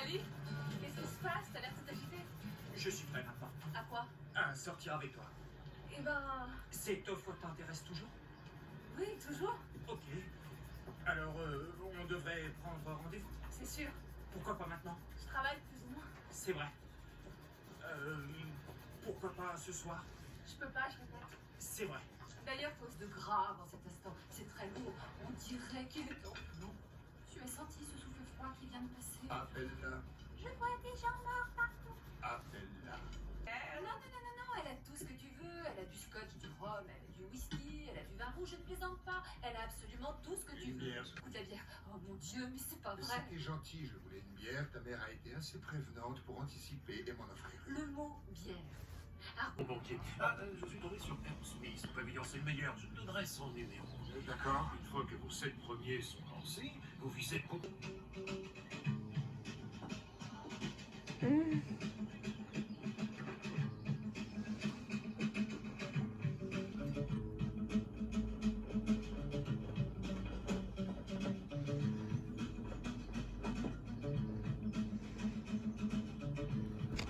Salut. Qu'est-ce qui se passe? T'as l'air tout agité. Je suis prêt maintenant. À quoi? À sortir avec toi. Eh ben... Cette offre t'intéresse toujours? Oui, toujours. Ok. Alors, on devrait prendre rendez-vous. C'est sûr. Pourquoi pas maintenant? Je travaille plus ou moins. C'est vrai. Pourquoi pas ce soir? Je peux pas, je répète. C'est vrai. D'ailleurs, pose de grave en cet instant. C'est très lourd. On dirait qu'il est temps. Non. Tu as senti ce souffle froid qui vient de passer? Appelle-la. Je vois des gens morts partout. Appelle-la. Non, elle a tout ce que tu veux. Elle a du scotch, du rhum, elle a du whisky, elle a du vin rouge, je ne plaisante pas. Elle a absolument tout ce que tu Une veux. bière. Goûte la bière. Oh mon Dieu, mais c'est pas vrai. C'était gentil, je voulais une bière. Ta mère a été assez prévenante pour anticiper et m'en offrir une. Le mot bière. Ah, Mon banquier. Ah, je suis tombé sur M. Smith. Pavillon, c'est le meilleur. Je te donnerai son numéro. D'accord. Une fois que vos 7 premiers sont lancés, vous visez pour...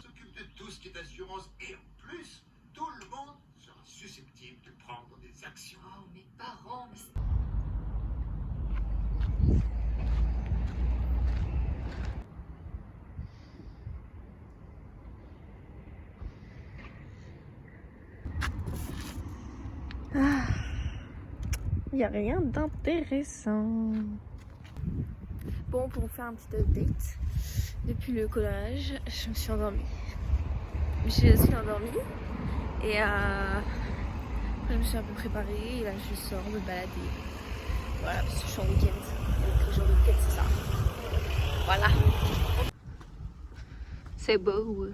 S'occupe de tout ce qui est assurance et en plus, tout le monde sera susceptible de prendre des actions. oh, mes parents, mais... Il n'y a rien d'intéressant. Bon, pour vous faire un petit update, depuis le collage, je me suis endormie. Je suis endormie et après je me suis un peu préparée et là je sors me balader. Voilà, parce que je suis en week-end. Donc les jours de week-end, c'est ça. Voilà. C'est beau.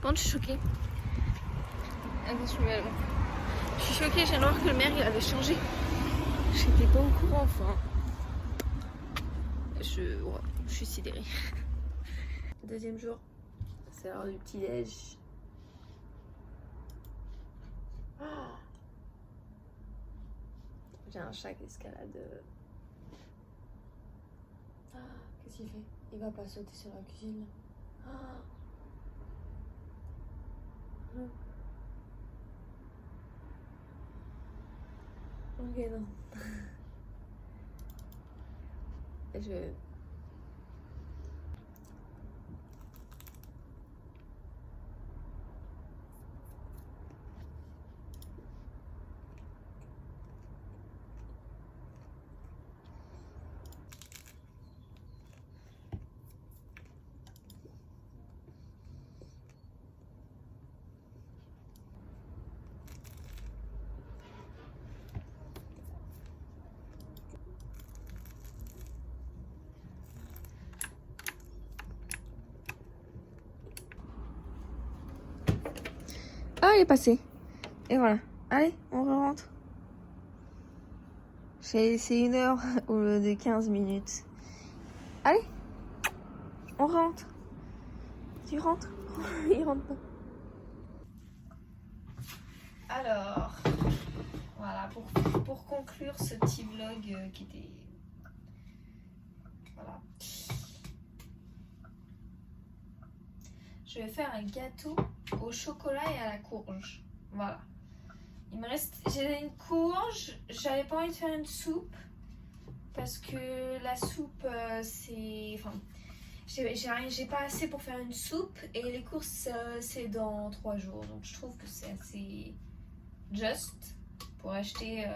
Bon, je suis choquée. Attention, mais je suis choquée, je viens de voir que le maire il avait changé. J'étais pas au courant, enfin. Je suis sidérée. Deuxième jour, c'est l'heure du petit-déj. J'ai un chat qui escalade. Qu'est-ce qu'il fait? Il va pas sauter sur la cuisine. Ok, non. Je... Ah, il est passé. Et voilà. Allez, on rentre. C'est 1 heure au lieu de 15 minutes. Allez, on rentre. Tu rentres? Il rentre pas. Alors, voilà, pour conclure ce petit vlog qui était... Voilà. Je vais faire un gâteau au chocolat et à la courge. Voilà. Il me reste... J'ai une courge. J'avais pas envie de faire une soupe. Parce que la soupe, c'est... Enfin, j'ai pas assez pour faire une soupe. Et les courses, c'est dans 3 jours. Donc je trouve que c'est assez juste pour acheter...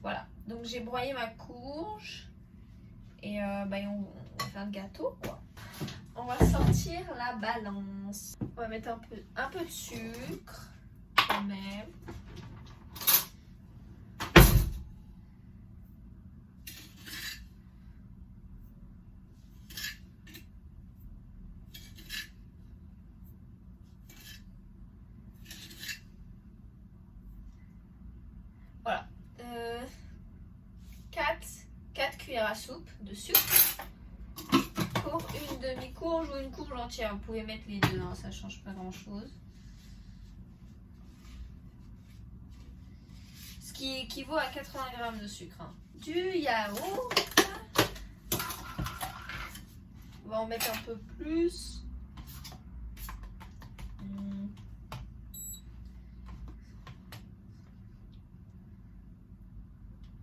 Voilà. Donc j'ai broyé ma courge. Et on va faire le gâteau, quoi. On va sortir la balance. On va mettre un peu de sucre, quand même. Voilà. 4 cuillères à soupe de sucre. Pour une demi-courge ou une courge entière. Vous pouvez mettre les deux, hein, ça change pas grand chose. Ce qui équivaut à 80 grammes de sucre. Hein. Du yaourt. On va en mettre un peu plus.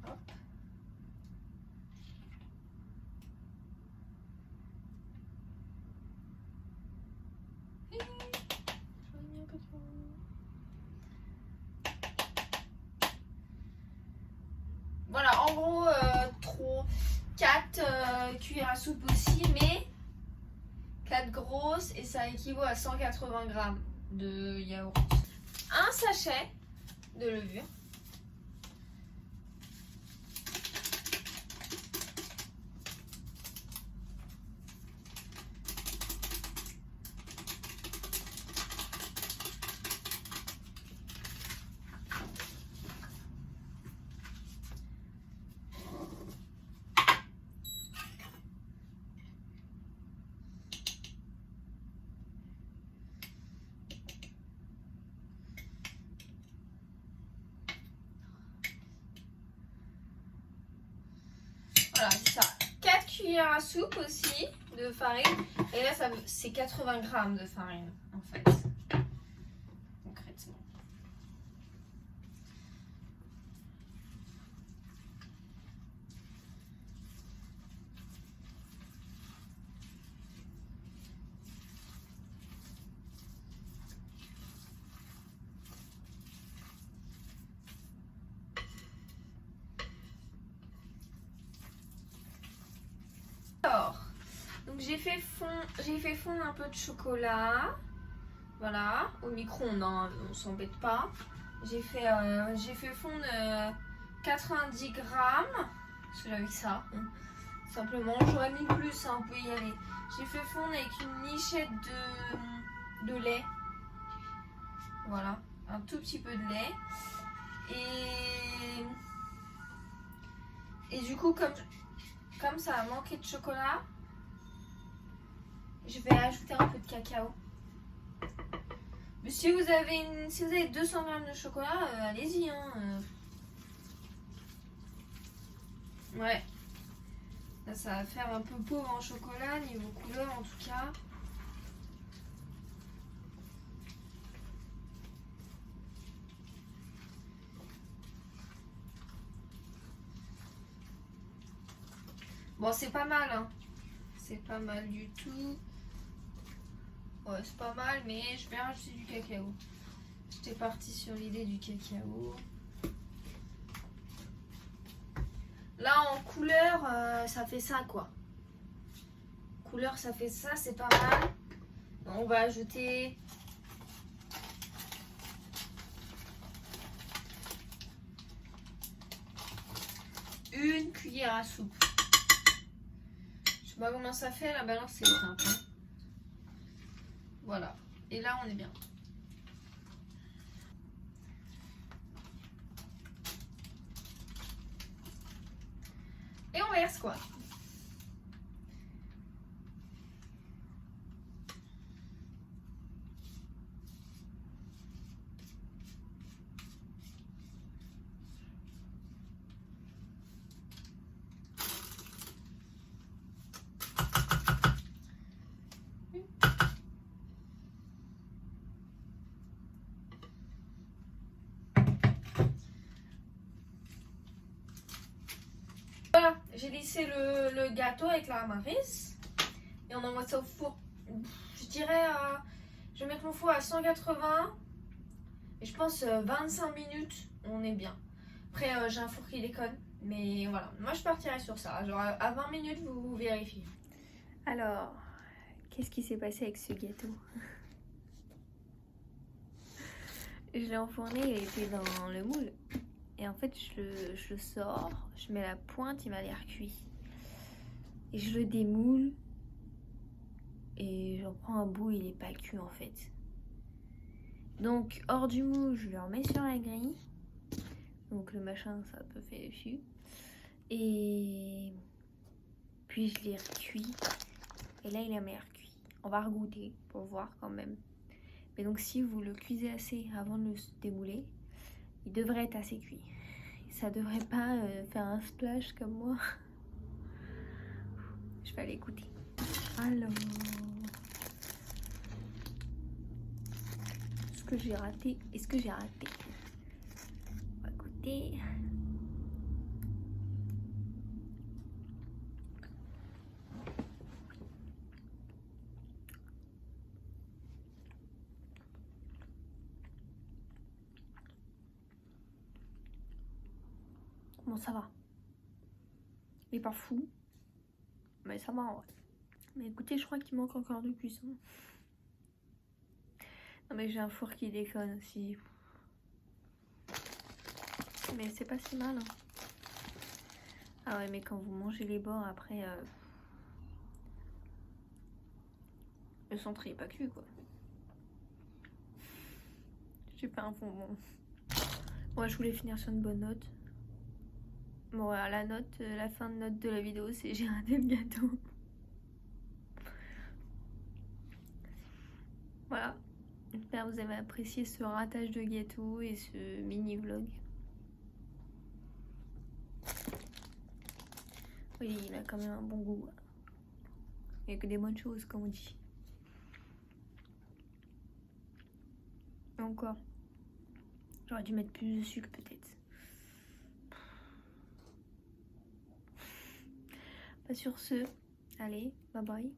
Hop. Voilà, en gros, 4 cuillères à soupe aussi, mais 4 grosses et ça équivaut à 180 grammes de yaourt. Un sachet de levure. Voilà, c'est ça. 4 cuillères à soupe aussi de farine. Et là, c'est 80 grammes de farine, en fait. Concrètement. Alors, donc j'ai fait fondre un peu de chocolat. Voilà, au micro-ondes, hein, on s'embête pas. J'ai fait fondre 90 grammes. Parce que j'avais que ça. Hein. Simplement, j'aurais mis plus, hein, on peut y aller. J'ai fait fondre avec une lichette de lait. Voilà, un tout petit peu de lait. Et du coup, comme ça a manqué de chocolat, je vais ajouter un peu de cacao. Mais si vous avez 200 grammes de chocolat, allez-y. Hein. Ouais. Là, ça va faire un peu pauvre en chocolat, niveau couleur en tout cas. Bon, c'est pas mal, hein. C'est pas mal du tout. Ouais, c'est pas mal, mais je vais rajouter du cacao. J'étais partie sur l'idée du cacao. Là, en couleur, ça fait ça, quoi. Couleur, ça fait ça, c'est pas mal. On va ajouter... une cuillère à soupe. Je sais pas comment ça fait, la balance c'est simple. Hein. Voilà. Et là on est bien. Et on verse quoi? Voilà, j'ai lissé le gâteau avec la maryse et on envoie ça au four. Je dirais, je vais mettre mon four à 180 et je pense 25 minutes, on est bien. Après, j'ai un four qui déconne, mais voilà, moi je partirai sur ça. Genre à 20 minutes, vous vérifiez. Alors, qu'est-ce qui s'est passé avec ce gâteau? Je l'ai enfourné, il était dans le moule. Et en fait, je le sors, je mets la pointe, il m'a l'air cuit. Et je le démoule. Et j'en prends un bout, il est pas cuit en fait. Donc, hors du moule, je le remets sur la grille. Donc le machin, ça peut faire dessus. Et puis je l'ai recuit. Et là, il a l'air cuit. On va regoûter pour voir quand même. Mais donc, si vous le cuisez assez avant de le démouler, il devrait être assez cuit. Ça devrait pas faire un splash comme moi. Je vais aller écouter. Alors, est-ce que j'ai raté? Est-ce que j'ai raté? On va écouter. Bon, ça va. Il est pas fou. Mais ça va en vrai. Mais écoutez, je crois qu'il manque encore de cuisson. Non mais j'ai un four qui déconne aussi. Mais c'est pas si mal. Hein. Ah ouais, mais quand vous mangez les bords après... le centre il est pas cuit quoi. J'ai pas un fond bon. Moi je voulais finir sur une bonne note. Bon, alors la note, la fin de note de la vidéo, c'est j'ai raté le gâteau. Voilà. J'espère que vous avez apprécié ce ratage de gâteau et ce mini vlog. Oui, il a quand même un bon goût. Il n'y a que des bonnes choses, comme on dit. Et encore. J'aurais dû mettre plus de sucre, peut-être. Sur ce, allez, bye bye.